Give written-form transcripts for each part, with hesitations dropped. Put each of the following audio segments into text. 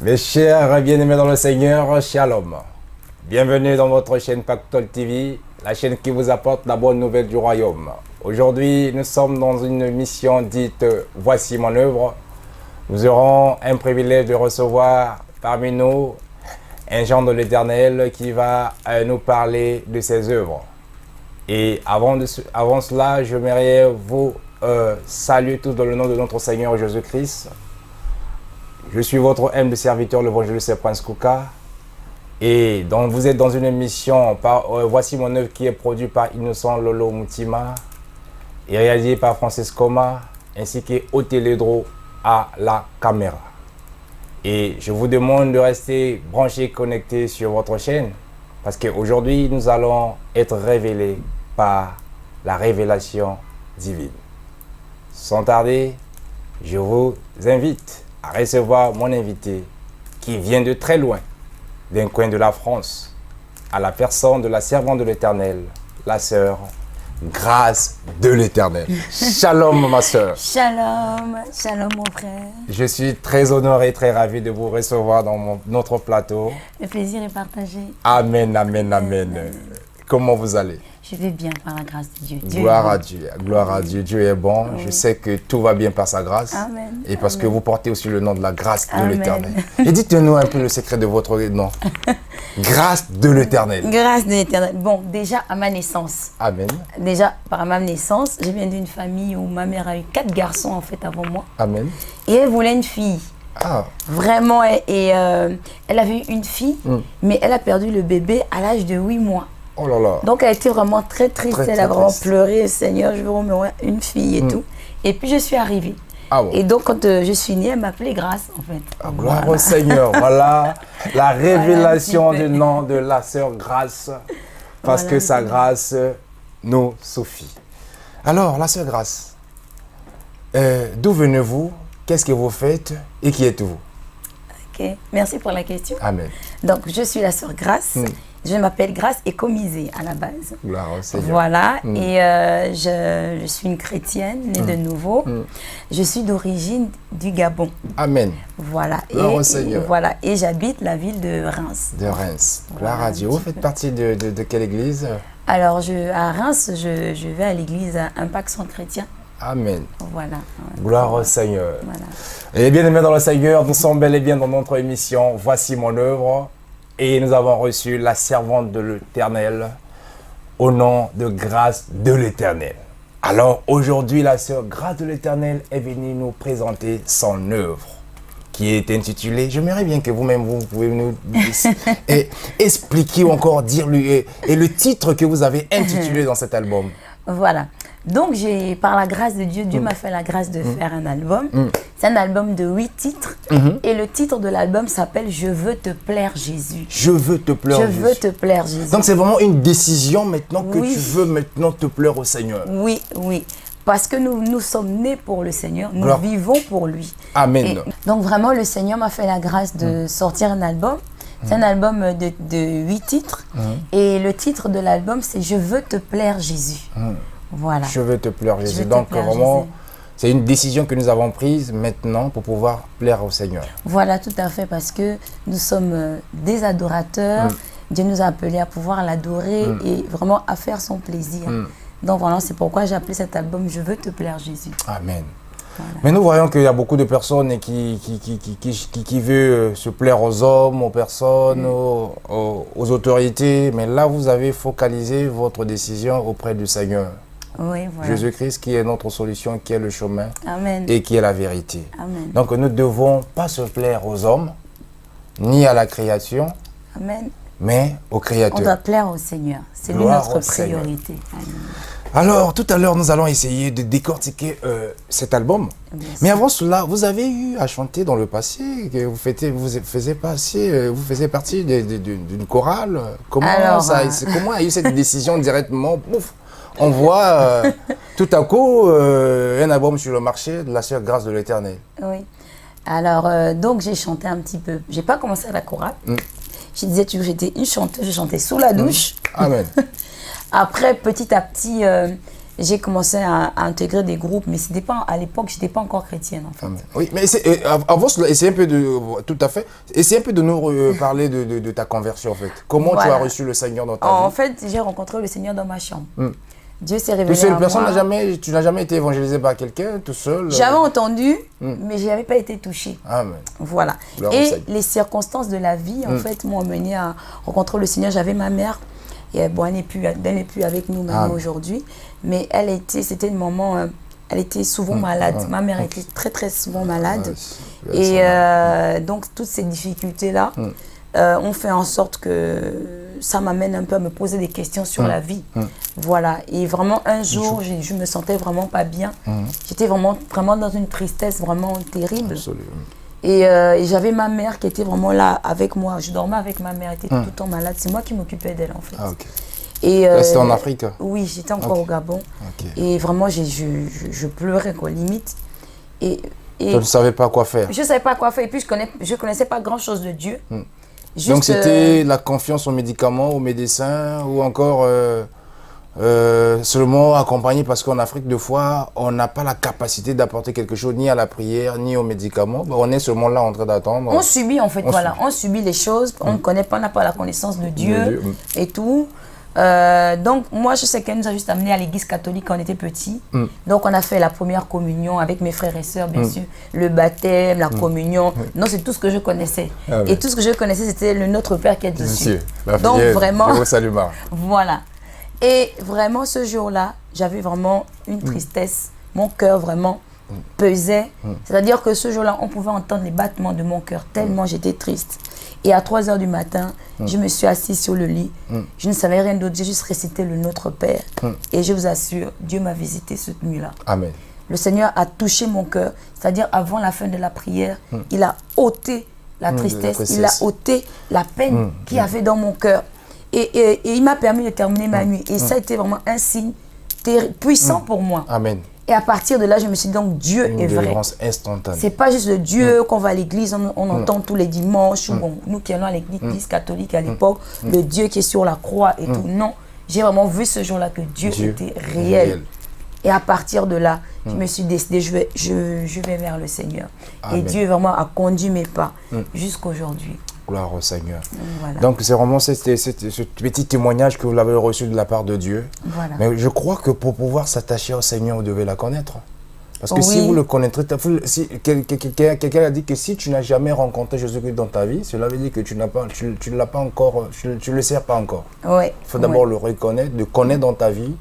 Mes chers bien-aimés dans le Seigneur, Shalom. Bienvenue dans votre chaîne Pactole TV, la chaîne qui vous apporte la bonne nouvelle du royaume. Aujourd'hui, nous sommes dans une mission dite « Voici mon œuvre ». Nous aurons un privilège de recevoir parmi nous un Jean de l'Éternel qui va nous parler de ses œuvres. Et avant cela, j'aimerais vous saluer tous dans le nom de notre Seigneur Jésus-Christ. Je suis votre humble serviteur, l'évangéliste Prince Kouka. Et donc vous êtes dans une émission, Voici mon œuvre, qui est produite par Innocent Lolo Moutima et réalisée par Francis Koma, ainsi qu'Oteledro à la caméra. Et je vous demande de rester branchés, connectés sur votre chaîne, parce qu'aujourd'hui, nous allons être révélés par la révélation divine. Sans tarder, je vous invite à recevoir mon invité qui vient de très loin, d'un coin de la France, à la personne de la servante de l'Éternel, la sœur Grâce de l'Éternel. Shalom ma sœur. Shalom, shalom mon frère. Je suis très honoré, très ravi de vous recevoir dans notre plateau. Le plaisir est partagé. Amen, amen, amen. Comment vous allez? Je vais bien par la grâce de Dieu. Gloire à Dieu, gloire à Dieu. Dieu est bon. Oui. Je sais que tout va bien par sa grâce. Amen. Et parce que vous portez aussi le nom de la grâce de Amen. l'Éternel. Et dites-nous un peu le secret de votre nom. Grâce de l'Éternel. Grâce de l'Éternel. Bon, déjà à ma naissance. Amen. Déjà par ma naissance, je viens d'une famille où ma mère a eu 4 garçons en fait avant moi. Amen. Et elle voulait une fille. Ah. Vraiment. Et elle avait eu une fille, mais elle a perdu le bébé à l'âge de 8 mois. Oh là là. Donc elle était vraiment très triste, elle a vraiment pleuré, Seigneur, je veux au moins une fille et tout. Et puis je suis arrivée. Ah bon. Et donc quand je suis née, elle m'appelait Grâce en fait. Ah, gloire au Seigneur. Voilà la révélation du nom de la sœur Grâce. Parce que sa grâce nous suffit. Alors la sœur Grâce, d'où venez-vous? Qu'est-ce que vous faites? Et qui êtes-vous? Ok, merci pour la question. Amen. Donc je suis la sœur Grâce. Je m'appelle Grâce Écomisée à la base. Gloire au Seigneur. Voilà, et je suis une chrétienne, née de nouveau. Je suis d'origine du Gabon. Amen. Voilà. Gloire au Seigneur. Voilà, et j'habite la ville de Reims. De Reims. Gloire Voilà, à Dieu. Vous faites partie de quelle église? Alors, à Reims, je vais à l'église Impact Centre Chrétien. Amen. Voilà. Gloire au Seigneur. Voilà. Et bien aimés dans le Seigneur, nous sommes bel et bien dans notre émission Voici mon œuvre. Et nous avons reçu la servante de l'Éternel au nom de Grâce de l'Éternel. Alors aujourd'hui, la sœur Grâce de l'Éternel est venue nous présenter son œuvre qui est intitulée, j'aimerais bien que vous-même vous pouvez nous expliquer ou encore dire et le titre que vous avez intitulé dans cet album. Voilà. Donc, par la grâce de Dieu, Dieu m'a fait la grâce de faire un album. C'est un album de 8 titres. Et le titre de l'album s'appelle « Je veux te plaire Jésus ». Je veux te plaire Jésus. Je veux te plaire Jésus. Donc, c'est vraiment une décision maintenant que tu veux maintenant te plaire au Seigneur. Oui, oui. Parce que nous sommes nés pour le Seigneur. Nous vivons pour lui. Amen. Et donc, vraiment, le Seigneur m'a fait la grâce de sortir un album. C'est un album de 8 titres. Et le titre de l'album, c'est « Je veux te plaire Jésus ». Voilà. Je veux te plaire Jésus. Donc vraiment, c'est une décision que nous avons prise maintenant pour pouvoir plaire au Seigneur. Voilà, tout à fait, parce que nous sommes des adorateurs. Dieu nous a appelés à pouvoir l'adorer et vraiment à faire son plaisir. Donc voilà, c'est pourquoi j'ai appelé cet album « Je veux te plaire Jésus ». Amen. Voilà. Mais nous voyons qu'il y a beaucoup de personnes qui veulent se plaire aux hommes, aux personnes, aux autorités. Mais là, vous avez focalisé votre décision auprès du Seigneur. Oui, voilà. Jésus-Christ qui est notre solution, qui est le chemin. Amen. Et qui est la vérité. Amen. Donc nous ne devons pas se plaire aux hommes, ni à la création, Amen. mais au Créateur. On doit plaire au Seigneur. C'est lui notre priorité. Amen. Alors, tout à l'heure, nous allons essayer de décortiquer cet album. Mais avant cela, vous avez eu à chanter dans le passé, que vous faisiez partie d'une chorale. Comment a eu cette décision directement? Pouf, on voit tout à coup un album sur le marché de la sœur Grâce de l'Éternel. Oui. Alors, donc j'ai chanté un petit peu. J'ai pas commencé à la chorale. Je disais toujours, j'étais une chanteuse, je chantais sous la douche. Amen. Après, petit à petit, j'ai commencé à intégrer des groupes, mais c'était pas, à l'époque, je n'étais pas encore chrétienne, en fait. Oui, mais avant cela, essayez un peu de, tout à fait, essayez un peu de nous parler de ta conversion, en fait. Comment tu as reçu le Seigneur dans ta vie? En fait, j'ai rencontré le Seigneur dans ma chambre. Dieu s'est révélé Tout seul, à personne moi. n'a jamais, tu n'as jamais été évangélisé par quelqu'un, tout seul? J'avais entendu, mais je n'avais pas été touchée. Amen. Voilà. Gloire au Et Seigneur. les circonstances de la vie, en fait, m'ont amené à rencontrer le Seigneur. J'avais ma mère, et bon, elle n'est plus avec nous maintenant aujourd'hui, mais c'était le moment, elle était souvent malade. Ma mère était très, très souvent malade. Et donc, toutes ces difficultés-là ont fait en sorte que ça m'amène un peu à me poser des questions sur la vie. Voilà. Et vraiment, un jour, je me sentais vraiment pas bien. J'étais vraiment, vraiment dans une tristesse vraiment terrible. Absolument. Et j'avais ma mère qui était vraiment là avec moi. Je dormais avec ma mère, elle était tout le temps malade. C'est moi qui m'occupais d'elle, en fait. Ah, ok. Et, là, c'était en Afrique? Oui, j'étais encore au Gabon. Ok. Et vraiment, je pleurais, quoi, limite. Et tu ne savais pas quoi faire? je ne savais pas quoi faire. Et puis, je connaissais pas grand-chose de Dieu. Juste, donc, c'était la confiance aux médicaments, aux médecins, ou encore seulement accompagné, parce qu'en Afrique, deux fois, on n'a pas la capacité d'apporter quelque chose, ni à la prière, ni aux médicaments. Ben, on est seulement là en train d'attendre. On subit, en fait, on subit les choses. On ne connaît pas, on n'a pas la connaissance de Dieu et tout. Donc, moi, je sais qu'elle nous a juste amenés à l'église catholique quand on était petits. Donc, on a fait la première communion avec mes frères et sœurs, bien sûr. Le baptême, la communion. Non, c'est tout ce que je connaissais. Et tout ce que je connaissais, c'était le Notre Père qui est dessus. Donc, vraiment. Je vous salue, Marc. Voilà. Et vraiment, ce jour-là, j'avais vraiment une tristesse. Mon cœur vraiment pesait. C'est-à-dire que ce jour-là, on pouvait entendre les battements de mon cœur tellement j'étais triste. Et à 3 h du matin, je me suis assise sur le lit. Je ne savais rien d'autre, j'ai juste récité le Notre Père. Et je vous assure, Dieu m'a visité cette nuit-là. Amen. Le Seigneur a touché mon cœur. C'est-à-dire, avant la fin de la prière, il a ôté la tristesse, il a ôté la peine qu'il y avait dans mon cœur. Et il m'a permis de terminer ma nuit. Et ça a été vraiment un signe puissant pour moi. Amen. Et à partir de là, je me suis dit, donc Dieu est vrai. Une délivrance instantanée. C'est pas juste le Dieu qu'on va à l'église, on entend tous les dimanches, ou bon, nous qui allons à l'église catholique à l'époque, le Dieu qui est sur la croix et tout. Non, j'ai vraiment vu ce jour-là que Dieu était réel. Et à partir de là, je me suis décidé, je vais vers le Seigneur. Amen. Et Dieu vraiment a conduit mes pas jusqu'à aujourd'hui. Gloire au Seigneur. Voilà. Donc, c'est vraiment ce petit témoignage que vous l'avez reçu de la part de Dieu. Voilà. Mais je crois que pour pouvoir s'attacher au Seigneur, vous devez la connaître. Parce que si vous le connaîtrez, si, quelqu'un a dit que si tu n'as jamais rencontré Jésus-Christ dans ta vie, cela veut dire que tu ne l'as pas encore, tu le sers pas encore. Ouais. Il faut d'abord le reconnaître, le connaître dans ta vie.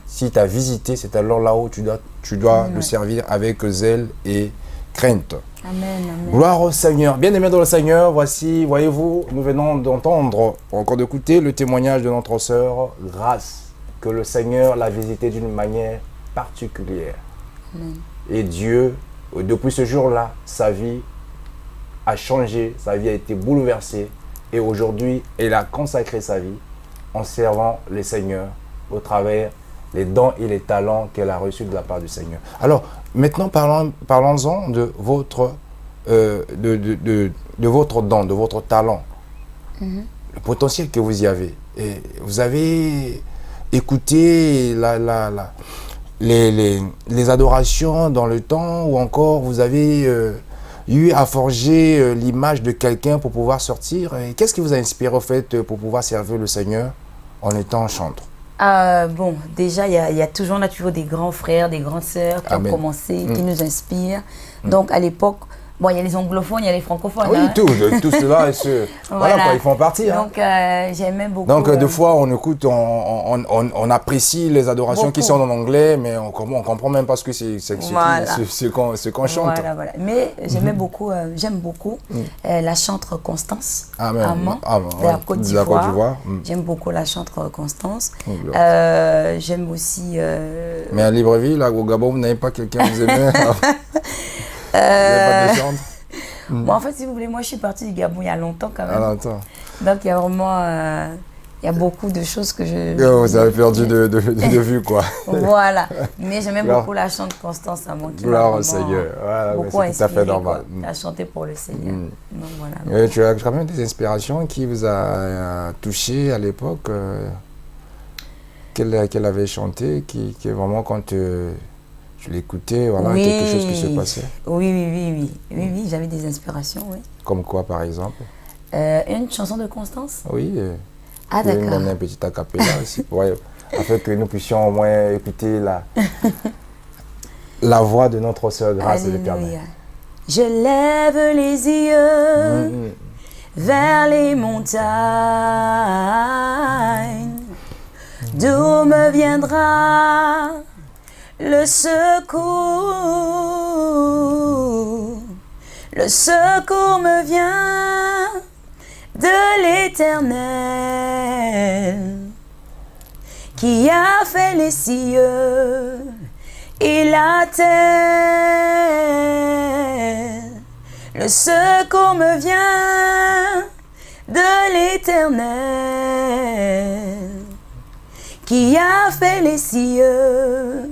Si tu as visité, c'est alors là où tu dois le servir avec zèle et crainte. Amen, amen. Gloire au Seigneur. Bien-aimés dans le Seigneur, voici, voyez-vous, nous venons d'entendre, encore d'écouter le témoignage de notre sœur Grâce, que le Seigneur l'a visitée d'une manière particulière. Amen. Et Dieu, depuis ce jour-là, sa vie a changé, sa vie a été bouleversée. Et aujourd'hui, elle a consacré sa vie en servant les Seigneurs au travers les dons et les talents qu'elle a reçus de la part du Seigneur. Alors, maintenant, parlons-en de votre don, de votre talent, le potentiel que vous y avez. Et vous avez écouté les adorations dans le temps, ou encore vous avez eu à forger l'image de quelqu'un pour pouvoir sortir. Qu'est-ce qui vous a inspiré, au fait, pour pouvoir servir le Seigneur en étant chantre? Bon, déjà, il y a toujours des grands frères, des grandes sœurs qui ont commencé, qui nous inspirent. Donc, à l'époque, bon, il y a les anglophones, il y a les francophones. Oui, tout cela, voilà quoi, ils font partie. Donc, j'aimais beaucoup. Donc, des fois, on écoute, on apprécie les adorations qui sont en anglais, mais on comprend même pas ce que c'est, ce qu'on chante. Voilà. Mais j'aime beaucoup la chantre Constance, Amand, de la Côte d'Ivoire. J'aime beaucoup la chantre Constance. J'aime aussi... Mais à Libreville, là, au Gabon, vous n'avez pas quelqu'un que vous aimez? Vous n'avez pas de chantre? Bon, en fait, si vous voulez, moi, je suis partie du Gabon il y a longtemps quand même. Longtemps. Donc, il y a vraiment... il y a beaucoup de choses que vous avez perdu de vue, quoi. Voilà. Mais j'aimais beaucoup la chante Constance Amand qui Gloire au Seigneur. Voilà, beaucoup c'est tout à fait normal. À chanter pour le Seigneur. Donc, voilà. Tu as quand même des inspirations qui vous a touché à l'époque qu'elle avait chanté, qui est vraiment quand tu l'écoutais, voilà, Oui. quelque chose qui se passait. Oui, j'avais des inspirations, oui. Comme quoi, par exemple? Une chanson de Constance? Oui. Ah, Vous pouvez me d'accord. donner un petit acapella aussi, afin que nous puissions au moins écouter la voix de notre sœur Grâce de l'Éternel. Alléluia. Je lève les yeux vers les montagnes, d'où me viendra le secours. Le secours me vient de l'Éternel, qui a fait les cieux et la terre. Le secours me vient de l'Éternel, qui a fait les cieux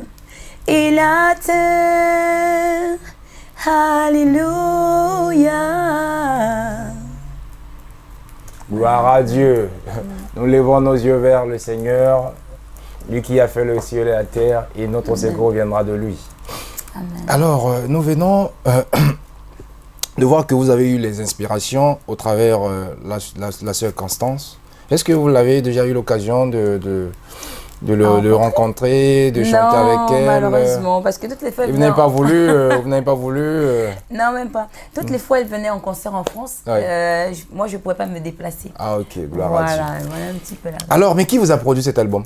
et la terre. Alléluia. Gloire à Dieu. Nous levons nos yeux vers le Seigneur, lui qui a fait le ciel et la terre, et notre secours viendra de lui. Amen. Alors, nous venons de voir que vous avez eu les inspirations au travers la sœur Constance. Est-ce que vous l'avez déjà eu l'occasion de rencontrer, de chanter avec elle? Malheureusement, parce que toutes les fois, vous n'avez pas voulu, vous n'avez pas voulu. Non, même pas. Toutes les fois, elle venait en concert en France. Ouais. Moi, je ne pouvais pas me déplacer. Ah, ok, gloire à Dieu. Voilà un petit peu là. Alors, mais qui vous a produit cet album?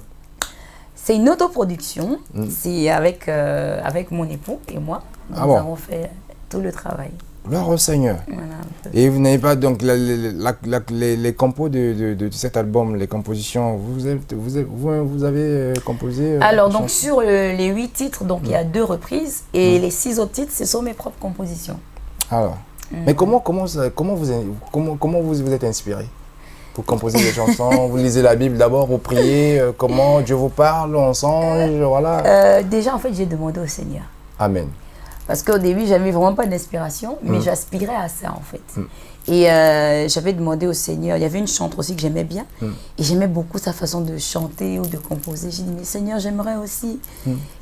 C'est une autoproduction. C'est avec mon époux et moi. Nous avons fait tout le travail. Gloire au Seigneur. Voilà, un peu. Et vous n'avez pas donc les compos de cet album, les compositions, vous avez composé Alors donc sur les 8 titres, donc il y a 2 reprises et les 6 autres titres, ce sont mes propres compositions. Alors, mais comment vous êtes inspiré pour composer des chansons? Vous lisez la Bible d'abord, vous priez, comment Dieu vous parle, on songe, voilà. Déjà en fait j'ai demandé au Seigneur. Amen. Parce qu'au début, j'avais vraiment pas d'inspiration, mais j'aspirais à ça en fait. Et j'avais demandé au Seigneur, il y avait une chanteuse aussi que j'aimais bien, et j'aimais beaucoup sa façon de chanter ou de composer. J'ai dit, mais Seigneur, j'aimerais aussi.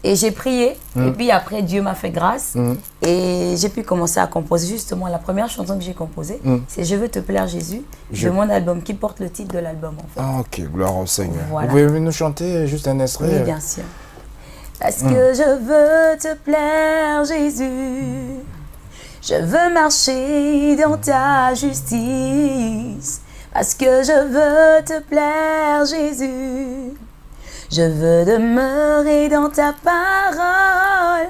Et j'ai prié, et puis après, Dieu m'a fait grâce, et j'ai pu commencer à composer. Justement, la première chanson que j'ai composée, c'est Je veux te plaire Jésus, de mon album, qui porte le titre de l'album en fait. Ah, ok, gloire au Seigneur. Voilà. Vous pouvez nous chanter juste un extrait? Oui, bien sûr. Parce que je veux te plaire, Jésus. Je veux marcher dans ta justice. Parce que je veux te plaire, Jésus. Je veux demeurer dans ta parole.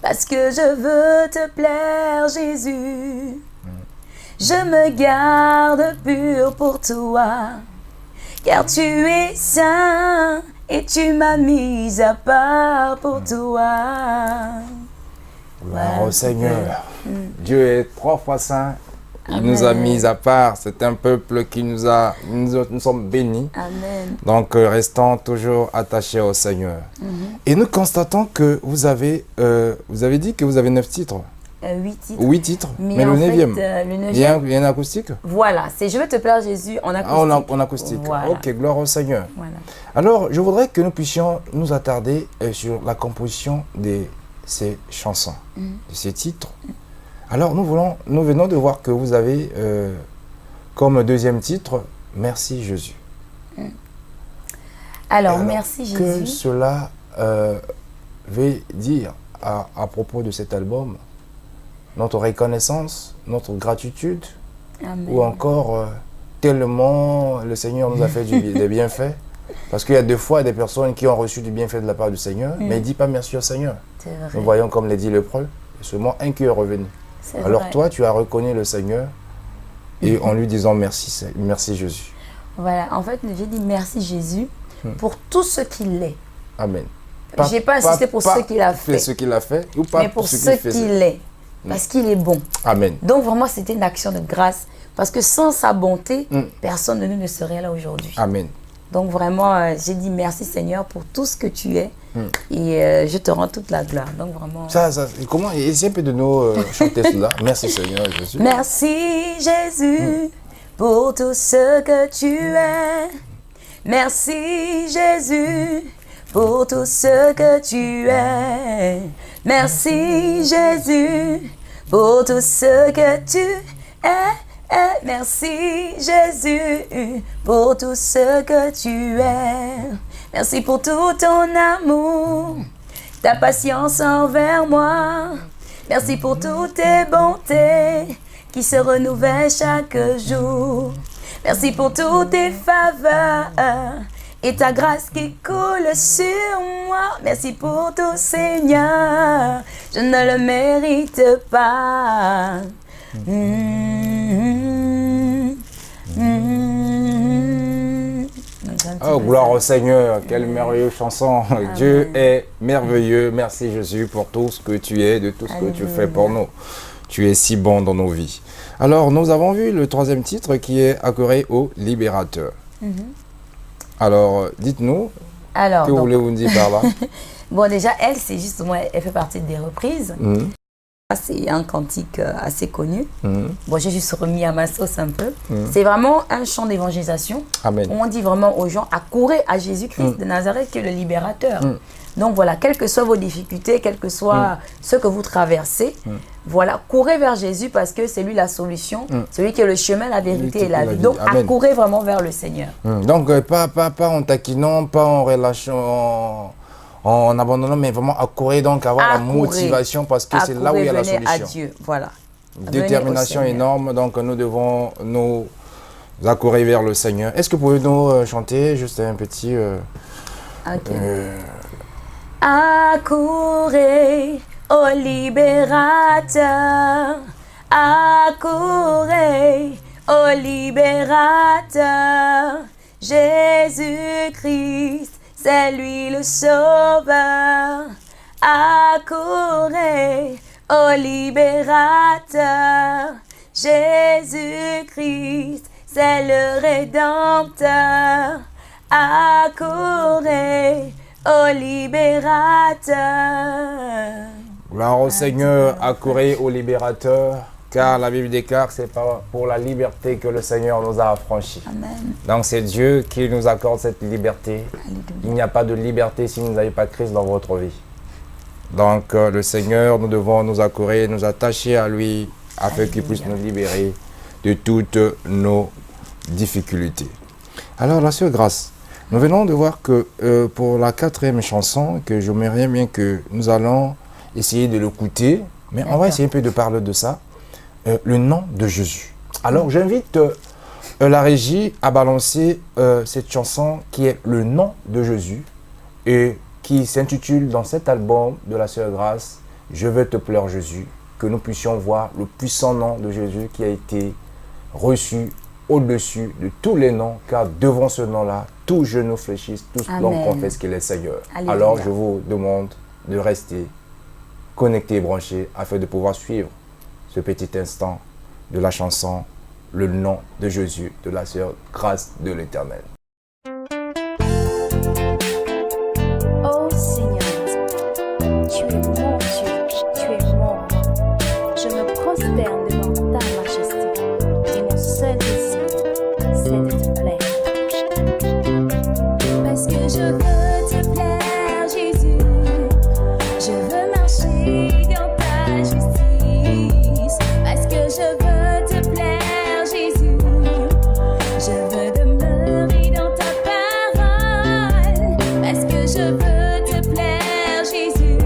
Parce que je veux te plaire, Jésus. Je me garde pur pour toi. Car tu es saint. Et tu m'as mise à part pour toi. Gloire au Seigneur. Dieu est 3 fois saint. Il nous a mis à part. C'est un peuple qui nous sommes bénis. Amen. Donc, restons toujours attachés au Seigneur. Et nous constatons que vous avez dit que vous avez 9 titres. 8 titres. 8 titres. Mais le en 9e. fait, le 9e. Il y a un acoustique? Voilà, c'est Je veux te plaire Jésus en acoustique. Ah, en acoustique. Voilà. Ok, gloire au Seigneur. Voilà. Alors, je voudrais que nous puissions nous attarder sur la composition de ces chansons, de ces titres. Alors, nous venons de voir que vous avez comme deuxième titre Merci Jésus. Alors, merci Jésus. Que cela veut dire à propos de cet album? Notre reconnaissance, notre gratitude, Amen. ou encore tellement le Seigneur nous a fait des bienfaits? Parce qu'il y a des fois des personnes qui ont reçu du bienfait de la part du Seigneur, mais ils ne disent pas merci au Seigneur. C'est vrai. Nous voyons comme les 10 lépreux, seulement un qui est revenu. C'est Alors vrai. toi, tu as reconnu le Seigneur et en lui disant merci, merci Jésus. Voilà, en fait, j'ai dit merci Jésus pour tout ce qu'il est. Amen. J'ai pas insisté pour ce qu'il a fait. Ce qu'il a fait ou pas Mais pour ce qu'il faisait. qu'il est. Parce qu'il est bon. Amen. Donc vraiment, c'était une action de grâce. Parce que sans sa bonté, personne de nous ne serait là aujourd'hui. Amen. Donc vraiment, j'ai dit merci Seigneur pour tout ce que tu es. Et je te rends toute la gloire. Donc vraiment... Comment, essayez un peu de nous chanter cela. Merci Seigneur Jésus. Merci Jésus pour tout ce que tu es. Merci Jésus pour tout ce que tu es. Merci Jésus pour tout ce que tu es. Merci Jésus pour tout ce que tu es. Merci pour tout ton amour, ta patience envers moi. Merci pour toutes tes bontés qui se renouvellent chaque jour. Merci pour toutes tes faveurs et ta grâce qui coule sur moi. Merci pour tout, Seigneur, je ne le mérite pas. Oh, gloire au Seigneur, quelle merveilleuse chanson. Amen. Dieu est merveilleux. Merci Jésus pour tout ce que tu es, de tout ce que tu fais pour nous. Tu es si bon dans nos vies. Alors, nous avons vu le troisième titre qui est Accourez au Libérateur. Alors, dites-nous, que voulez-vous dire par là? Bon, déjà, elle, c'est justement, elle fait partie des reprises. C'est un cantique assez connu. Bon, j'ai juste remis à ma sauce un peu. C'est vraiment un chant d'évangélisation. Où on dit vraiment aux gens, accourez à Jésus-Christ de Nazareth qui est le libérateur. Donc voilà, quelles que soient vos difficultés, quel que soit ce que vous traversez, voilà, courez vers Jésus parce que c'est lui la solution, c'est lui qui est le chemin, la vérité et la vie. Donc accourez vraiment vers le Seigneur. Donc pas en taquinant, pas en relâchant, en abandonnant, mais vraiment accourir, donc avoir la motivation parce que c'est là où il y a la solution. À Dieu, voilà. Détermination énorme, donc nous devons nous accourir vers le Seigneur. Est-ce que vous pouvez nous chanter juste un petit... Accourez au libérateur, accourez au libérateur, Jésus-Christ, c'est lui le sauveur. Accourez au libérateur, Jésus-Christ, c'est le rédempteur. Accourez au libérateur. Gloire au Seigneur, accourez au libérateur, car la Bible déclare que c'est pour la liberté que le Seigneur nous a affranchis. Amen. Donc c'est Dieu qui nous accorde cette liberté. Alléluia. Il n'y a pas de liberté si vous n'avez pas Christ dans votre vie. Donc le Seigneur, nous devons nous accourir, nous attacher à lui, afin qu'il puisse nous libérer de toutes nos difficultés. Alors la sœur Grâce, nous venons de voir que pour la quatrième chanson, que j'aimerais bien que nous allons essayer de l'écouter, mais on va essayer un peu de parler de ça, le nom de Jésus. Alors j'invite la régie à balancer cette chanson qui est le nom de Jésus et qui s'intitule dans cet album de la sœur Grâce, Je veux te plaire Jésus, que nous puissions voir le puissant nom de Jésus qui a été reçu au-dessus de tous les noms, car devant ce nom-là, tous genou fléchissent, tous l'homme confesse qu'il est Seigneur. Alléluia. Alors je vous demande de rester connectés et branchés afin de pouvoir suivre ce petit instant de la chanson Le nom de Jésus de la sœur Grâce de l'Éternel. Oh Seigneur, tu es mon Dieu, tu es mon roi. Je me prosterne devant ta majesté et mon seul désir, c'est de te plaire. Parce que je veux te plaire, Jésus. Je veux marcher dans ta justice. Parce que je veux te plaire, Jésus. Je veux demeurer dans ta parole. Parce que je veux te plaire, Jésus.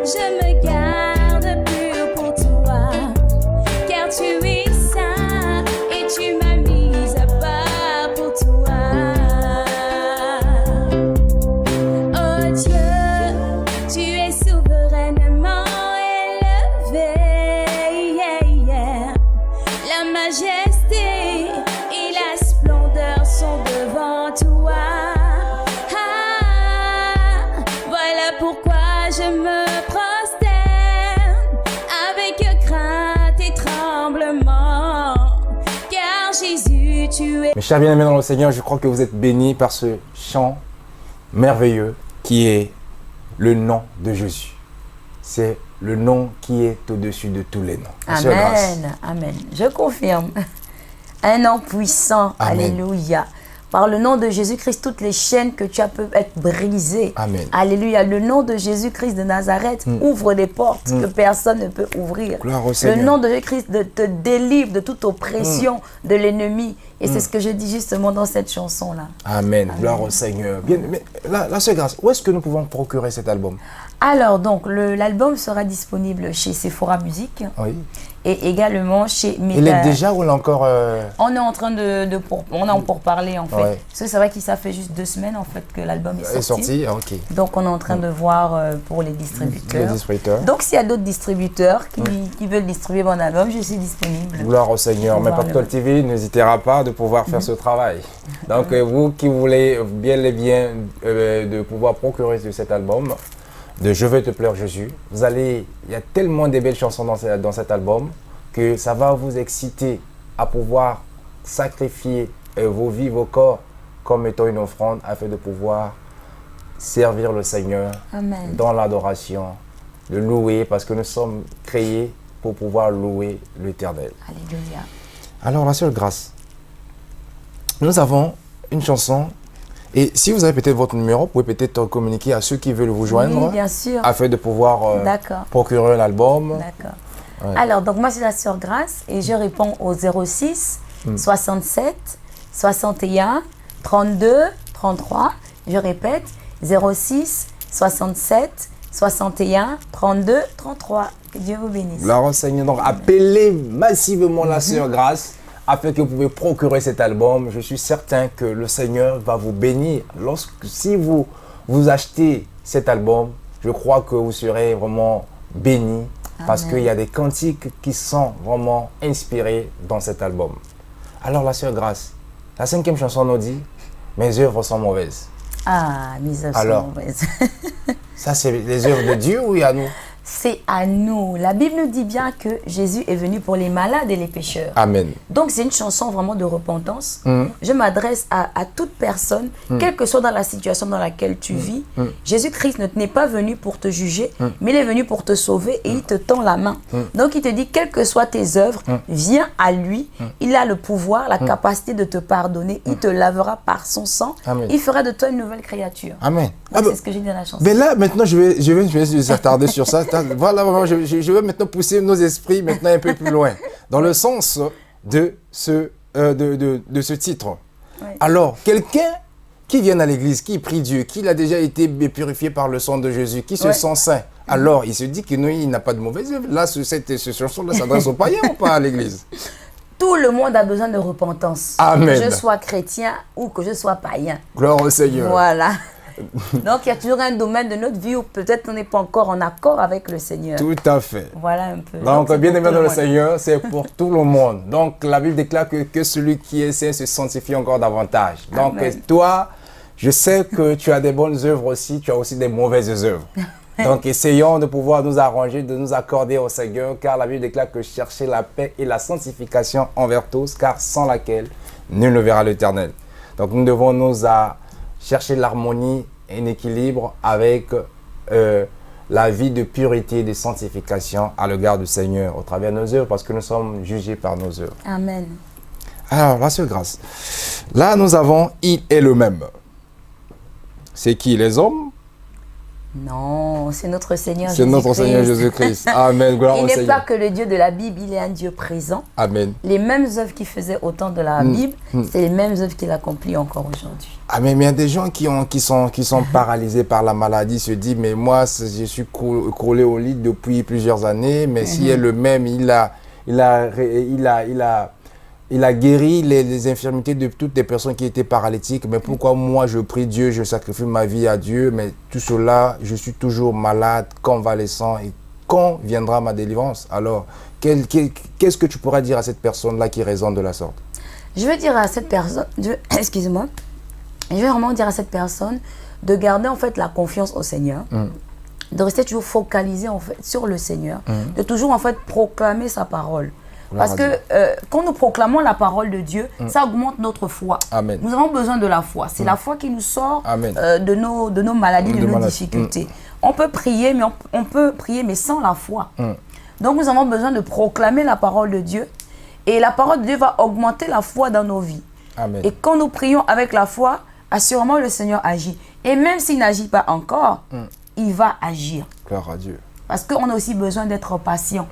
Je me garde pur pour toi. Car tu es saint et tu m'as mis à part pour toi. Oh Dieu, tu es souverainement élevé. La majesté et la splendeur sont devant toi. Voilà pourquoi je me prosterne avec crainte et tremblement. Car Jésus, tu es... Mes chers bien-aimés dans le Seigneur, je crois que vous êtes bénis par ce chant merveilleux qui est le nom de Jésus. C'est le nom qui est au-dessus de tous les noms. Sœur Grâce. Amen, amen. Je confirme. Un nom puissant, Amen. alléluia. Par le nom de Jésus-Christ, toutes les chaînes que tu as peuvent être brisées. Amen. Alléluia. Le nom de Jésus-Christ de Nazareth ouvre des portes que personne ne peut ouvrir. Gloire au Le Seigneur. nom de Jésus-Christ te délivre de toute oppression de l'ennemi. Et c'est ce que je dis justement dans cette chanson-là. Amen. Gloire au Seigneur. Bien, mais la sœur Grâce, où est-ce que nous pouvons procurer cet album? Alors, donc, l'album sera disponible chez Sephora Music Oui. et également chez Meta. Il est déjà ou il est encore... On est en train on est en pourparler en fait. Ouais. Parce que c'est vrai que ça fait juste 2 semaines en fait que l'album est est sorti. sorti? Ah, ok. Donc on est en train de voir pour les distributeurs. Les distributeurs. Donc s'il y a d'autres distributeurs qui veulent distribuer mon album, je suis disponible. Gloire au Seigneur. Pour Mais voir Pactole le- TV n'hésitera pas de pouvoir faire ce travail. Donc vous qui voulez bien et bien de pouvoir procurer cet album de Je veux te plaire Jésus, vous allez, il y a tellement de belles chansons dans cet album que ça va vous exciter à pouvoir sacrifier vos vies, vos corps comme étant une offrande afin de pouvoir servir le Seigneur Amen. dans l'adoration, de louer parce que nous sommes créés pour pouvoir louer l'Éternel. Alléluia. Alors, la sœur Grâce, nous avons une chanson. Et si vous avez peut-être votre numéro, vous pouvez peut-être communiquer à ceux qui veulent vous joindre Oui, bien sûr. afin de pouvoir D'accord. procurer un album. D'accord. Ouais. Alors, donc moi, c'est la sœur Grâce et je réponds au 06 67 61 32 33. Je répète, 06 67 61 32 33. Que Dieu vous bénisse. La renseigne. Donc, appelez massivement la sœur Grâce afin que vous pouvez procurer cet album. Je suis certain que le Seigneur va vous bénir. Si vous achetez cet album, je crois que vous serez vraiment bénis parce Amen. qu'il y a des cantiques qui sont vraiment inspirés dans cet album. Alors, la sœur Grâce, la 5e chanson nous dit « Mes œuvres sont mauvaises Ah, mes œuvres Alors. sont mauvaises. ». Ça, c'est les œuvres de Dieu ou à nous? C'est à nous. La Bible nous dit bien que Jésus est venu pour les malades et les pécheurs. Amen. Donc c'est une chanson vraiment de repentance. Je m'adresse à toute personne, quelle que soit dans la situation dans laquelle tu vis. Jésus-Christ n'est pas venu pour te juger, mais il est venu pour te sauver et il te tend la main. Donc il te dit, quelles que soient tes œuvres, viens à lui. Il a le pouvoir, la capacité de te pardonner. Il te lavera par son sang. Amen. Il fera de toi une nouvelle créature. Amen. Donc, ben, c'est ce que j'ai dit dans la chanson. Mais là, maintenant, je vais s'attarder sur ça. Voilà, vraiment, je vais maintenant pousser nos esprits maintenant un peu plus loin. Dans le sens de ce titre. Ouais. Alors, quelqu'un qui vient à l'église, qui prie Dieu, qui a déjà été purifié par le sang de Jésus, qui se Ouais. sent saint, alors il se dit qu'il n'a pas de mauvaise œuvre. Là, cette chanson-là s'adresse aux païens ou pas à l'église? Tout le monde a besoin de repentance. Amen. Que je sois chrétien ou que je sois païen. Gloire au Seigneur. Voilà. Donc, il y a toujours un domaine de notre vie où peut-être on n'est pas encore en accord avec le Seigneur. Tout à fait. Voilà un peu. Donc, c'est bien pour aimé tout dans le monde. Seigneur, c'est pour tout le monde. Donc, la Bible déclare que celui qui est saint se sanctifie encore davantage. Donc, Amen. toi, je sais que tu as des bonnes œuvres aussi, tu as aussi des mauvaises œuvres. Donc, essayons de pouvoir nous arranger, de nous accorder au Seigneur, car la Bible déclare que chercher la paix et la sanctification envers tous, car sans laquelle nul ne verra l'Éternel. Donc, nous devons chercher l'harmonie et l'équilibre avec la vie de pureté et de sanctification à l'égard du Seigneur au travers de nos œuvres, parce que nous sommes jugés par nos œuvres. Amen. Alors, la sœur Grâce, là nous avons « Il est le même ». C'est qui, les hommes? Non, c'est notre Seigneur C'est Jésus-Christ. notre Seigneur Jésus-Christ. Amen, gloire Il au n'est Seigneur. pas que le Dieu de la Bible, il est un Dieu présent. Amen. Les mêmes œuvres qu'il faisait au temps de la Bible, c'est les mêmes œuvres qu'il accomplit encore aujourd'hui. Amen. Mais il y a des gens qui sont paralysés par la maladie, se disent, mais moi, je suis collé au lit depuis plusieurs années, mais s'il est le même, il a guéri les infirmités de toutes les personnes qui étaient paralytiques. Mais pourquoi moi, je prie Dieu, je sacrifie ma vie à Dieu, mais tout cela, je suis toujours malade, convalescent. Et quand viendra ma délivrance? Alors, qu'est-ce que tu pourras dire à cette personne-là qui raisonne de la sorte? Je veux dire à cette personne, excusez-moi, je vais vraiment dire à cette personne de garder en fait la confiance au Seigneur, de rester toujours focalisé en fait sur le Seigneur, de toujours en fait proclamer sa parole. Parce que quand nous proclamons la parole de Dieu, ça augmente notre foi. Amen. Nous avons besoin de la foi. C'est la foi qui nous sort Amen. de nos maladies, de nos maladies. difficultés. On peut prier, mais on peut prier, mais sans la foi. Donc nous avons besoin de proclamer la parole de Dieu. Et la parole de Dieu va augmenter la foi dans nos vies. Amen. Et quand nous prions avec la foi, assurément le Seigneur agit. Et même s'il n'agit pas encore, il va agir. Gloire à Dieu. Parce qu'on a aussi besoin d'être patient.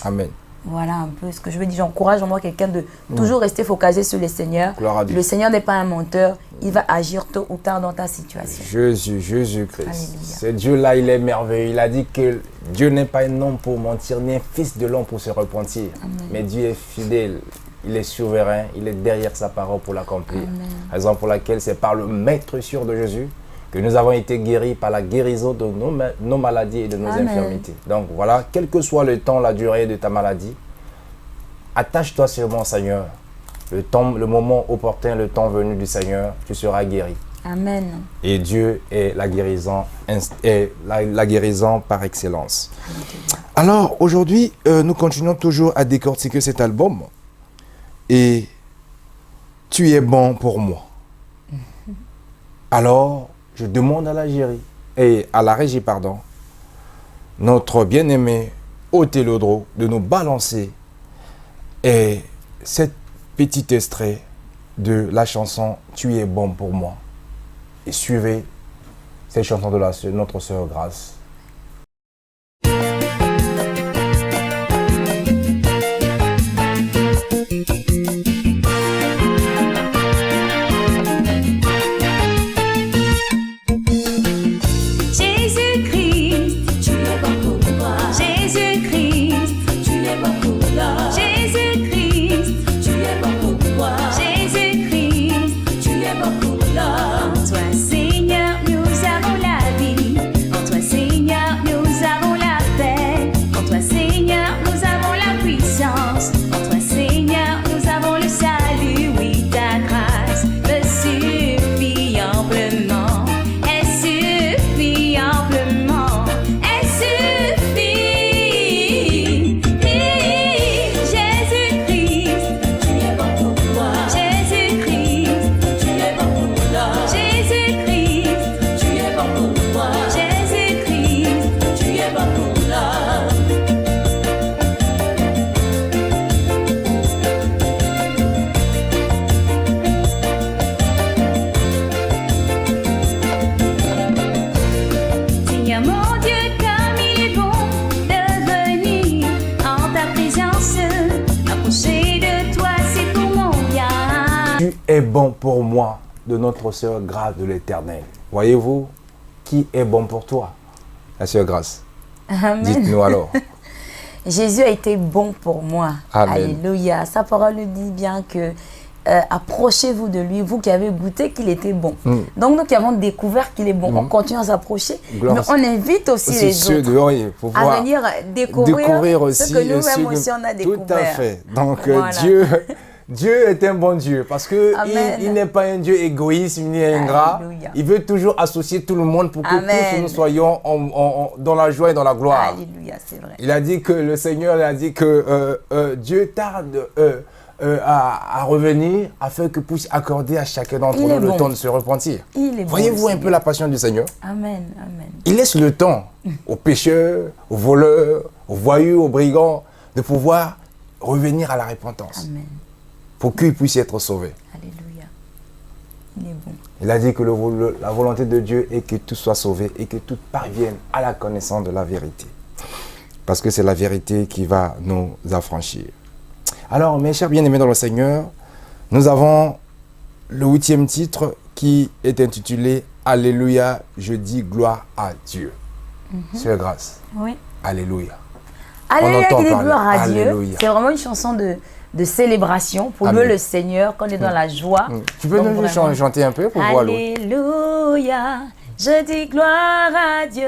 Amen. Voilà un peu ce que je veux dire. J'encourage en moi quelqu'un de toujours rester focalisé sur le Seigneur. Gloire à Dieu. Le Seigneur n'est pas un menteur. Il va agir tôt ou tard dans ta situation. Jésus-Christ. Alléluia. Ce Dieu-là, il est merveilleux. Il a dit que Dieu n'est pas un homme pour mentir, ni un fils de l'homme pour se repentir. Mais Dieu est fidèle. Il est souverain. Il est derrière sa parole pour l'accomplir. Raison pour laquelle c'est par le maître sûr de Jésus que nous avons été guéris par la guérison de nos maladies et de nos infirmités. Donc voilà, quel que soit le temps, la durée de ta maladie, attache-toi seulement au Seigneur. Le moment opportun, le temps venu du Seigneur, tu seras guéri. Amen. Et Dieu est la guérison, la guérison par excellence. Alors aujourd'hui, nous continuons toujours à décortiquer cet album. Et tu es bon pour moi. Alors, je demande à la régie, notre bien-aimé Othelodro de nous balancer cet petit extrait de la chanson « Tu es bon pour moi ». Et suivez cette chanson de notre sœur Grâce. Est bon pour moi de notre sœur Grâce de l'Éternel. Voyez-vous, qui est bon pour toi, la sœur Grâce? Amen. Dites-nous alors. Jésus a été bon pour moi. Amen. Alléluia. Sa parole nous dit bien que approchez-vous de lui, vous qui avez goûté qu'il était bon. Donc nous qui avons découvert qu'il est bon, on continue à s'approcher, mais on invite aussi les autres à venir découvrir aussi ce que nous-mêmes aussi on a découvert. Tout à fait. Donc voilà. Dieu est un bon Dieu parce que il n'est pas un Dieu égoïste ni ingrat. Alléluia. Il veut toujours associer tout le monde pour que tous nous soyons dans la joie et dans la gloire. Alléluia, c'est vrai. Il a dit que le Seigneur a dit que Dieu tarde à revenir afin que puisse accorder à chacun d'entre nous le temps de se repentir. Voyez-vous un peu la passion du Seigneur? Amen, amen. Il laisse le temps aux pécheurs, aux voleurs, aux voyous, aux brigands de pouvoir revenir à la repentance. Amen. Pour qu'ils puissent être sauvés. Alléluia. Il est bon. Il a dit que la volonté de Dieu est que tout soit sauvé et que tout parvienne à la connaissance de la vérité. Parce que c'est la vérité qui va nous affranchir. Alors, mes chers bien-aimés dans le Seigneur, nous avons le 8e titre qui est intitulé « Alléluia, je dis gloire à Dieu ». Sœur Grâce. Oui. Alléluia. Alléluia, qui dit gloire à Dieu. Alléluia. C'est vraiment une chanson de célébration pour louer le Seigneur quand on est dans la joie. Tu peux nous chanter un peu pour voir l'autre? Alléluia, je dis gloire à Dieu.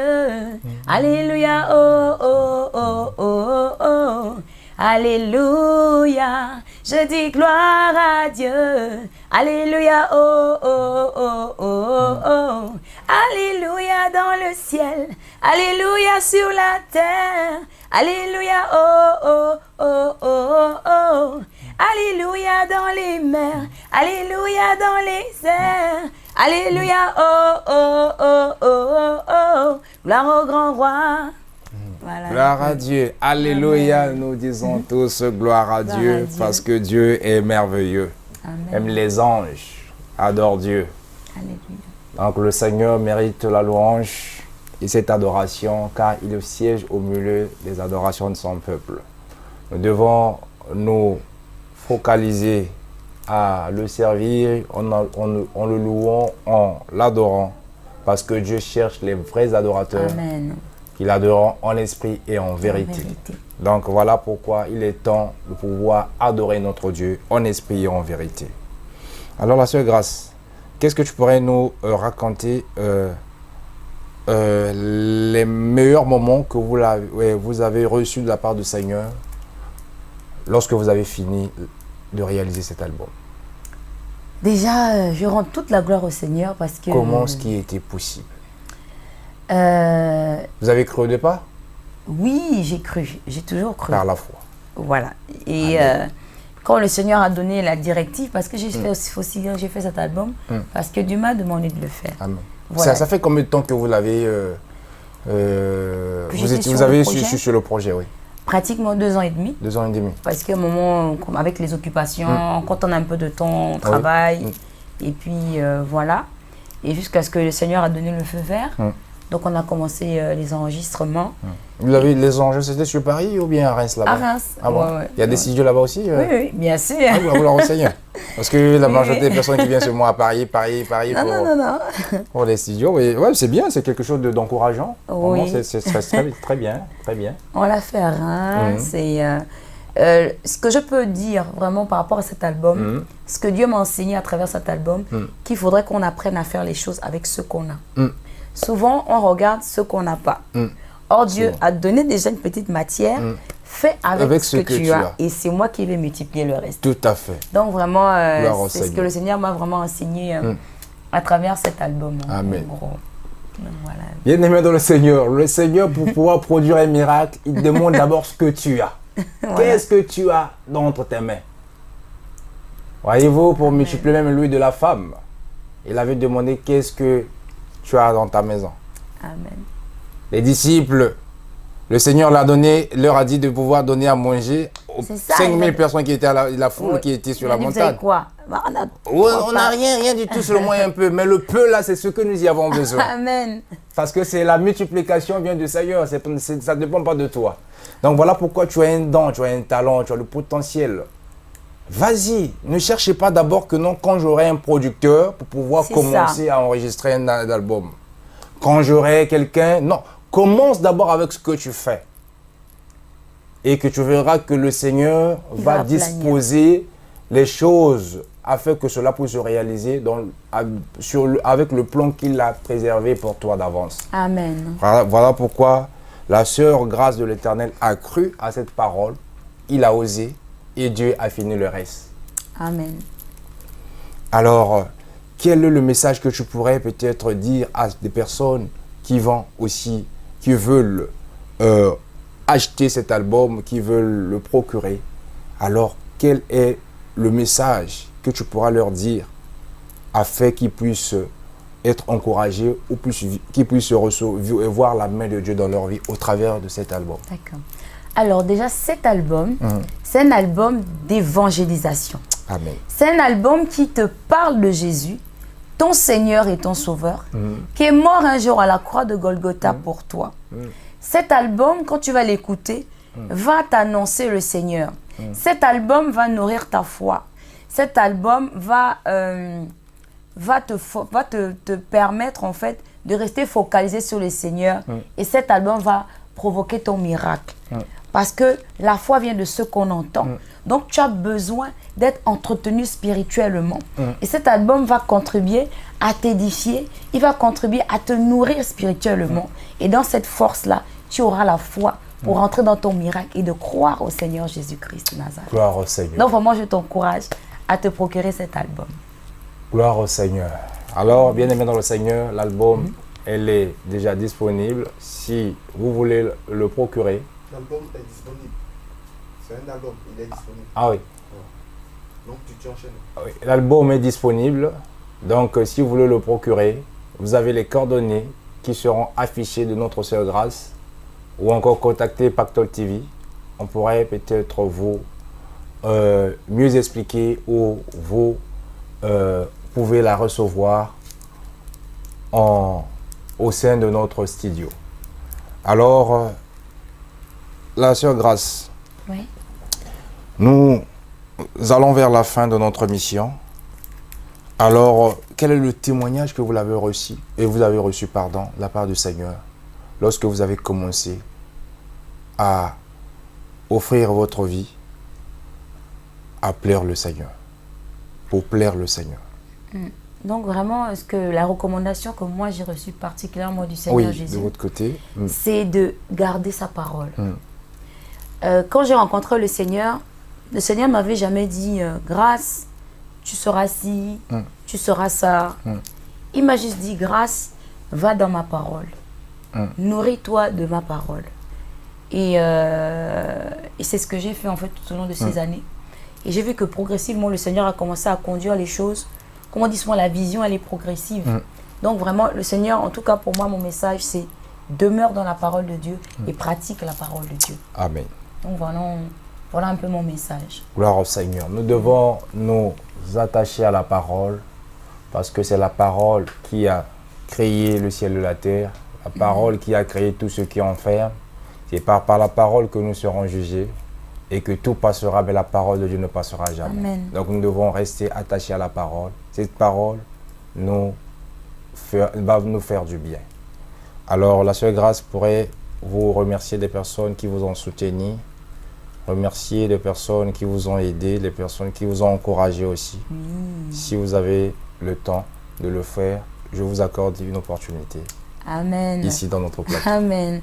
Alléluia, oh, oh, oh, oh, oh. Alléluia, je dis gloire à Dieu. Alléluia, oh, oh, oh, oh, oh. Alléluia dans le ciel. Alléluia sur la terre. Alléluia, oh, oh, oh, oh, oh. Alléluia dans les mers. Alléluia dans les airs. Alléluia, oh, oh, oh, oh, oh, oh. Gloire au grand roi. Voilà. Gloire à Dieu. Alléluia. Nous disons tous gloire à Dieu parce que Dieu est merveilleux. Amen. Même les anges adorent Dieu. Alléluia. Donc le Seigneur mérite la louange et cette adoration car il siège au milieu des adorations de son peuple. Nous devons nous focaliser à le servir en le louant, en l'adorant parce que Dieu cherche les vrais adorateurs Amen. qui l'adorent en esprit et en vérité. Donc voilà pourquoi il est temps de pouvoir adorer notre Dieu en esprit et en vérité. Alors la sœur Grâce, qu'est-ce que tu pourrais nous raconter les meilleurs moments que vous avez reçus de la part du Seigneur lorsque vous avez fini de réaliser cet album? Déjà, je rends toute la gloire au Seigneur parce que... Comment ce qui était possible? Vous avez cru au départ? Oui, j'ai cru. J'ai toujours cru. Par la foi. Voilà. Et quand le Seigneur a donné la directive, parce que j'ai fait cet album, parce que Dieu m'a demandé de le faire. Amen. Voilà. Ça fait combien de temps que vous l'avez... vous avez sur le projet, oui. Pratiquement 2 ans et demi. 2 ans et demi. Parce qu'à un moment, avec les occupations, quand on a un peu de temps, on travaille. Et puis voilà. Et jusqu'à ce que le Seigneur a donné le feu vert. Donc on a commencé les enregistrements. Vous avez les enregistrements, c'était sur Paris ou bien à Reims là-bas? À Reims. Ah bon? Ouais. Il y a des studios là-bas aussi? Oui, bien sûr. Ah, vous la renseignez. Parce que la majorité des personnes qui viennent sur moi à Paris Non. pour les studios, oui, ouais, c'est bien, c'est quelque chose d'encourageant. Oui. C'est très bien, très bien. On l'a fait à Reims. Et ce que je peux dire vraiment par rapport à cet album, ce que Dieu m'a enseigné à travers cet album, qu'il faudrait qu'on apprenne à faire les choses avec ce qu'on a. Souvent, on regarde ce qu'on n'a pas. Or, Dieu a donné déjà une petite matière. Fais avec ce que tu as. Et c'est moi qui vais multiplier le reste. Tout à fait. Donc, vraiment, c'est ce que le Seigneur m'a vraiment enseigné à travers cet album. Amen. Donc, voilà. Bien-aimé dans le Seigneur, pour pouvoir produire un miracle, il demande d'abord ce que tu as. Voilà. Qu'est-ce que tu as entre tes mains? Voyez-vous, pour multiplier même l'huile de la femme, il avait demandé qu'est-ce que tu as dans ta maison. Amen. Les disciples, le Seigneur leur a dit de pouvoir donner à manger aux 5000 personnes qui étaient à la foule, qui étaient sur la montagne. Vous avez quoi? On n'a rien du tout, seulement un peu. Mais le peu là, c'est ce que nous y avons besoin. Amen. Parce que c'est la multiplication vient du Seigneur, ça ne dépend pas de toi. Donc voilà pourquoi tu as un don, tu as un talent, tu as le potentiel. Vas-y, ne cherchez pas d'abord que non, quand j'aurai un producteur pour pouvoir commencer à enregistrer un album. Quand j'aurai quelqu'un, non, commence d'abord avec ce que tu fais. Et que tu verras que le Seigneur va disposer les choses afin que cela puisse se réaliser avec le plan qu'il a préservé pour toi d'avance. Amen. Voilà pourquoi la sœur Grâce de l'Éternel a cru à cette parole, il a osé et Dieu a fini le reste. Amen. Alors, quel est le message que tu pourrais peut-être dire à des personnes qui veulent acheter cet album, qui veulent le procurer? Alors, quel est le message que tu pourras leur dire afin qu'ils puissent être encouragés ou qu'ils puissent voir la main de Dieu dans leur vie au travers de cet album? D'accord. Alors déjà, cet album, c'est un album d'évangélisation. Amen. C'est un album qui te parle de Jésus, ton Seigneur et ton Sauveur, qui est mort un jour à la croix de Golgotha pour toi. Cet album, quand tu vas l'écouter, va t'annoncer le Seigneur. Cet album va nourrir ta foi. Cet album va te permettre en fait de rester focalisé sur le Seigneur. Et cet album va provoquer ton miracle. Parce que la foi vient de ce qu'on entend. Donc tu as besoin d'être entretenu spirituellement. Et cet album va contribuer à t'édifier. Il va contribuer à te nourrir spirituellement. Et dans cette force-là, tu auras la foi pour entrer dans ton miracle et de croire au Seigneur Jésus-Christ de Nazareth. Gloire au Seigneur. Donc vraiment, je t'encourage à te procurer cet album. Gloire au Seigneur. Alors, bien aimé dans le Seigneur, l'album, elle est déjà disponible. Si vous voulez le procurer. L'album est disponible. C'est un album, il est disponible. Ah oui. Donc tu enchaînes. Oui, l'album est disponible. Donc, si vous voulez le procurer, vous avez les coordonnées qui seront affichées de notre sœur Grâce ou encore contacter Pactol TV. On pourrait peut-être vous mieux expliquer ou vous pouvez la recevoir au sein de notre studio. Alors, la sœur Grâce, Oui. nous allons vers la fin de notre mission. Alors, quel est le témoignage que vous avez reçu, de la part du Seigneur, lorsque vous avez commencé à offrir votre vie à plaire le Seigneur, pour plaire le Seigneur? Donc vraiment, est-ce que la recommandation que moi j'ai reçue particulièrement du Seigneur Oui, Jésus, de votre côté. c'est de garder sa parole. Quand j'ai rencontré le Seigneur m'avait jamais dit Grâce, tu seras ci, tu seras ça. Il m'a juste dit Grâce, va dans ma parole. Nourris-toi de ma parole. Et c'est ce que j'ai fait en fait tout au long de ces années. Et j'ai vu que progressivement le Seigneur a commencé à conduire les choses. Comme on dit souvent, la vision elle est progressive. Donc vraiment le Seigneur, en tout cas pour moi, mon message c'est demeure dans la parole de Dieu et pratique la parole de Dieu. Amen. Donc voilà un peu mon message. Gloire au Seigneur. Nous devons nous attacher à la parole parce que c'est la parole qui a créé le ciel et la terre, la parole qui a créé tout ce qui enferme. C'est par la parole que nous serons jugés et que tout passera, mais la parole de Dieu ne passera jamais. Amen. Donc nous devons rester attachés à la parole. Cette parole va nous faire du bien. Alors la sœur Grâce pourrait vous remercier des personnes qui vous ont soutenu, remercier les personnes qui vous ont aidé, les personnes qui vous ont encouragé aussi. Si vous avez le temps de le faire, je vous accorde une opportunité. Amen. Ici dans notre plateau. Amen.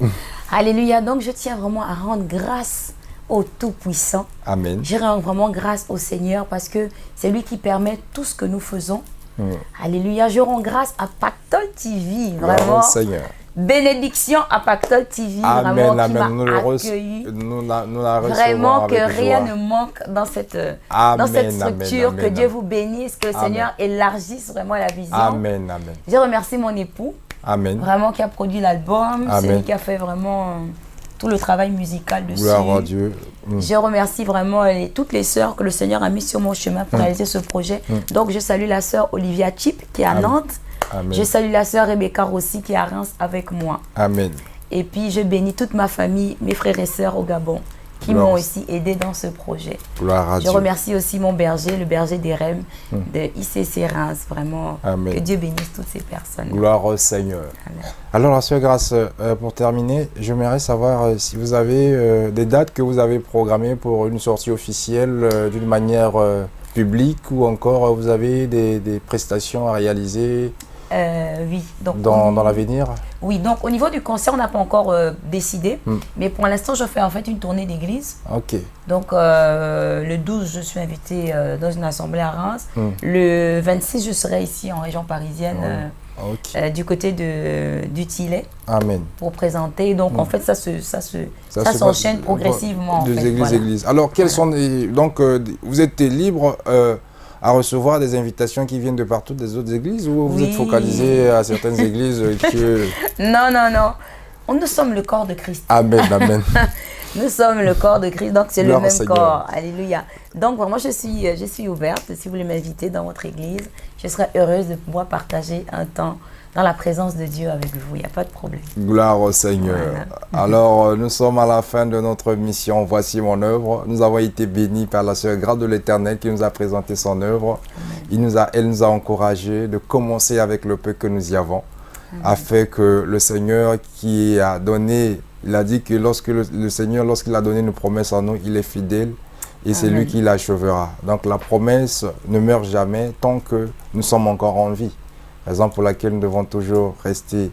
Alléluia. Donc je tiens vraiment à rendre grâce au Tout-Puissant. Amen. Je rends vraiment grâce au Seigneur parce que c'est lui qui permet tout ce que nous faisons. Alléluia. Je rends grâce à Pactole TV. Vraiment. Seigneur. Bénédiction à Pactole TV. Amen, vraiment, qui amen. Nous m'a accueilli. nous la recevons Vraiment que avec rien joie. ne manque dans cette Amen, structure. amen, Que amen, Dieu amen. vous bénisse, que le Amen. Seigneur élargisse vraiment la vision. Amen, amen. Je remercie mon époux, Amen. vraiment qui a produit l'album. C'est Amen. lui qui a fait vraiment tout le travail musical dessus. Gloire à Dieu. Je remercie vraiment toutes les sœurs que le Seigneur a mis sur mon chemin pour réaliser ce projet. Donc je salue la sœur Olivia Chip qui est à Nantes. Amen. Je salue la sœur Rebecca Rossi qui est à Reims avec moi. Amen. Et puis je bénis toute ma famille, mes frères et sœurs au Gabon qui Gloire. m'ont aussi aidé dans ce projet. Gloire à Je Dieu. remercie aussi mon berger, le berger des Rem de ICC Reims. Vraiment, Amen. que Dieu bénisse toutes ces personnes. Gloire au Seigneur. Amen. Alors, la sœur Grâce, pour terminer, j'aimerais savoir si vous avez des dates que vous avez programmées pour une sortie officielle d'une manière publique ou encore vous avez des prestations à réaliser Oui. Donc, dans l'avenir. Oui, donc au niveau du concert, on n'a pas encore décidé. Mais pour l'instant, je fais en fait une tournée d'église. Ok. Donc le 12, je suis invitée dans une assemblée à Reims. Le 26, je serai ici en région parisienne, Ok. du côté du Tillet, Amen. pour présenter. Donc en fait, ça se s'enchaîne passe progressivement. en Des fait, églises, voilà. églises. Alors, quels sont les... Donc, vous êtes libre à recevoir des invitations qui viennent de partout des autres églises ou vous êtes Oui. focalisé à certaines églises que... Non, non, non. Nous sommes le corps de Christ. Amen, amen. Nous sommes le corps de Christ, donc c'est le Gloire au même Seigneur. corps. Alléluia. Donc vraiment, je suis ouverte. Si vous voulez m'inviter dans votre église, je serai heureuse de pouvoir partager un temps dans la présence de Dieu avec vous. Il n'y a pas de problème. Gloire au Seigneur. Voilà. Alors, nous sommes à la fin de notre mission. Voici mon œuvre. Nous avons été bénis par la sœur Grâce de l'Éternel qui nous a présenté son œuvre. Elle nous a encouragés de commencer avec le peu que nous y avons, afin que le Seigneur qui a donné, il a dit que lorsque le Seigneur, lorsqu'il a donné une promesse à nous, il est fidèle et c'est lui qui l'achèvera. Donc la promesse ne meurt jamais tant que nous sommes encore en vie. Raison pour laquelle nous devons toujours rester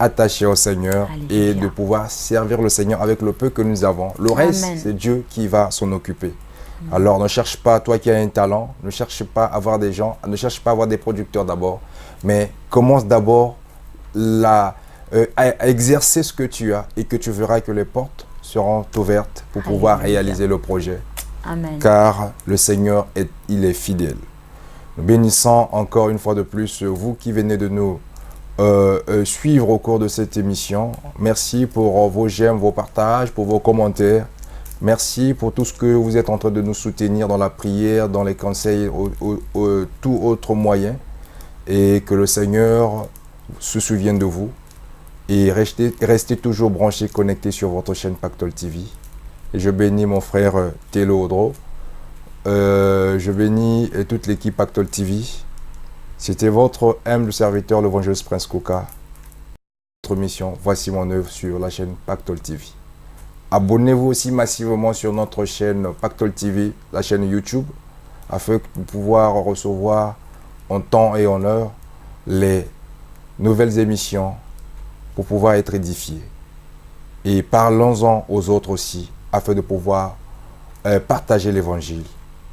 attachés au Seigneur et Alléluia. de pouvoir servir le Seigneur avec le peu que nous avons. Le reste, Amen. c'est Dieu qui va s'en occuper. Alors ne cherche pas, toi qui as un talent, ne cherche pas à avoir des gens, ne cherche pas à avoir des producteurs d'abord, mais commence d'abord à exercer ce que tu as et que tu verras que les portes seront ouvertes pour pouvoir Alléluia. réaliser le projet. Amen. Car le Seigneur, il est fidèle. Nous bénissons encore une fois de plus vous qui venez de nous suivre au cours de cette émission. Merci pour vos j'aime, vos partages, pour vos commentaires. Merci pour tout ce que vous êtes en train de nous soutenir dans la prière, dans les conseils, tout autre moyen. Et que le Seigneur se souvienne de vous. Et restez toujours branchés, connectés sur votre chaîne Pactole TV. Et je bénis mon frère Télo Odro. Je bénis toute l'équipe Pactole TV. C'était votre humble serviteur, l'évangéliste Prince Kouka. Votre mission, voici mon œuvre sur la chaîne Pactole TV. Abonnez-vous aussi massivement sur notre chaîne Pactole TV, la chaîne YouTube, afin de pouvoir recevoir en temps et en heure les nouvelles émissions pour pouvoir être édifiés. Et parlons-en aux autres aussi, afin de pouvoir partager l'évangile,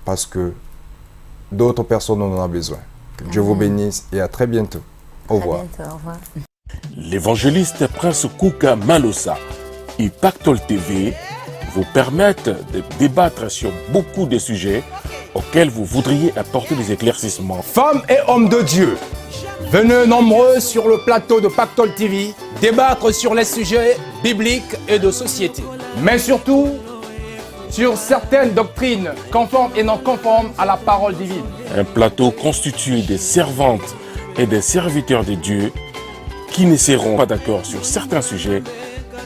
parce que d'autres personnes en ont besoin. Que Dieu vous bénisse et à très bientôt. Au revoir. À bientôt, au revoir. L'évangéliste Prince Kouka Malosa et Pactole TV vous permettent de débattre sur beaucoup de sujets auxquels vous voudriez apporter des éclaircissements. Femmes et hommes de Dieu, venez nombreux sur le plateau de Pactole TV débattre sur les sujets bibliques et de société. Mais surtout, sur certaines doctrines conformes et non conformes à la parole divine. Un plateau constitué des servantes et des serviteurs de Dieu qui ne seront pas d'accord sur certains sujets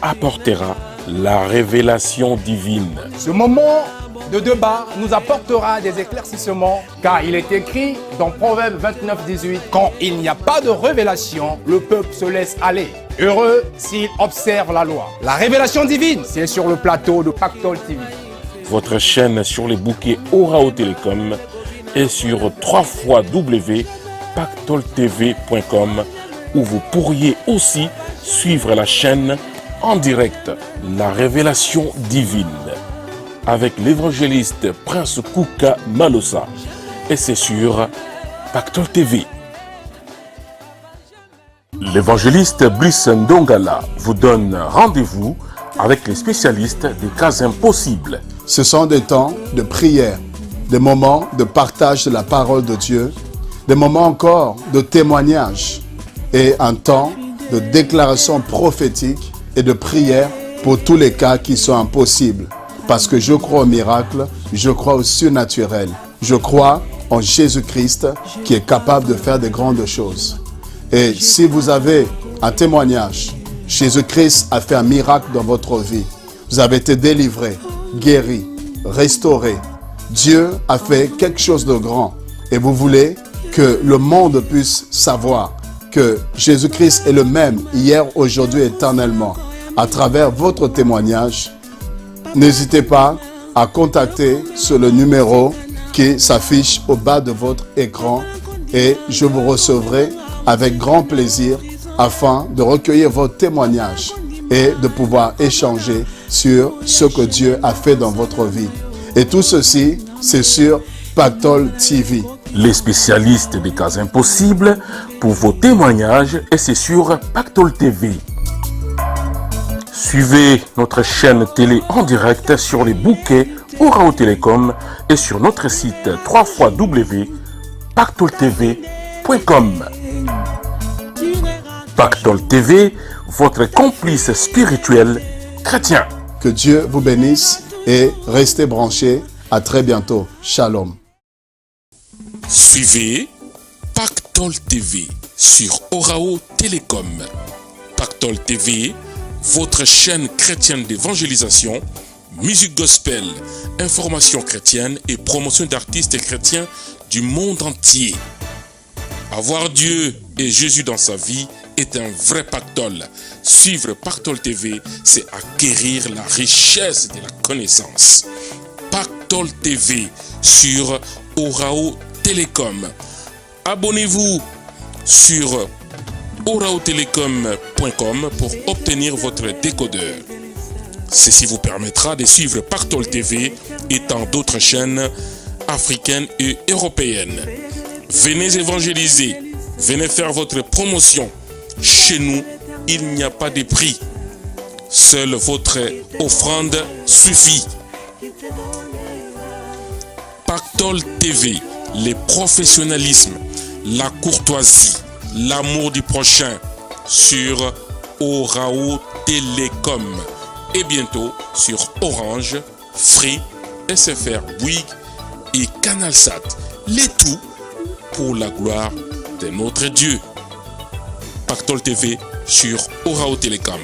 apportera la révélation divine. Ce moment de débat nous apportera des éclaircissements, car il est écrit dans Proverbe 29-18, quand il n'y a pas de révélation, le peuple se laisse aller. Heureux s'il observe la loi. La révélation divine, c'est sur le plateau de Pactole TV. Votre chaîne sur les bouquets Orao Télécom et sur www.pactoletv.com où vous pourriez aussi suivre la chaîne en direct, la révélation divine, avec l'évangéliste Prince Kouka Malosa. Et c'est sur Pactole TV. L'évangéliste Brice Ndongala vous donne rendez-vous avec les spécialistes des cas impossibles. Ce sont des temps de prière, des moments de partage de la parole de Dieu, des moments encore de témoignage et un temps de déclaration prophétique et de prière pour tous les cas qui sont impossibles. Parce que je crois au miracle, je crois au surnaturel, je crois en Jésus-Christ qui est capable de faire de grandes choses. Et si vous avez un témoignage, Jésus-Christ a fait un miracle dans votre vie. Vous avez été délivré, guéri, restauré. Dieu a fait quelque chose de grand. Et vous voulez que le monde puisse savoir que Jésus-Christ est le même hier, aujourd'hui, éternellement. À travers votre témoignage, n'hésitez pas à contacter sur le numéro qui s'affiche au bas de votre écran et je vous recevrai avec grand plaisir afin de recueillir votre témoignage et de pouvoir échanger sur ce que Dieu a fait dans votre vie. Et tout ceci, c'est sur Pactole TV. Les spécialistes des cas impossibles pour vos témoignages et c'est sur Pactole TV. Suivez notre chaîne télé en direct sur les bouquets Orao Télécom et sur notre site www.pactoletv.com. Pactole TV, votre complice spirituel chrétien. Que Dieu vous bénisse et restez branchés. À très bientôt. Shalom. Suivez Pactole TV sur Orao Télécom. Pactole TV, votre chaîne chrétienne d'évangélisation, musique gospel, information chrétienne et promotion d'artistes chrétiens du monde entier. Avoir Dieu et Jésus dans sa vie est un vrai pactole. Suivre Pactole TV, c'est acquérir la richesse de la connaissance. Pactole TV sur Orao Télécom. Abonnez-vous sur oraotelecom.com pour obtenir votre décodeur. Ceci vous permettra de suivre Pactole TV et tant d'autres chaînes africaines et européennes. Venez évangéliser, venez faire votre promotion. Chez nous, il n'y a pas de prix. Seule votre offrande suffit. Pactole TV, le professionnalisme, la courtoisie, l'amour du prochain sur Orao Télécom et bientôt sur Orange, Free, SFR, Bouygues et CanalSat. Les tout pour la gloire de notre Dieu. Pactole TV sur Orao Télécom.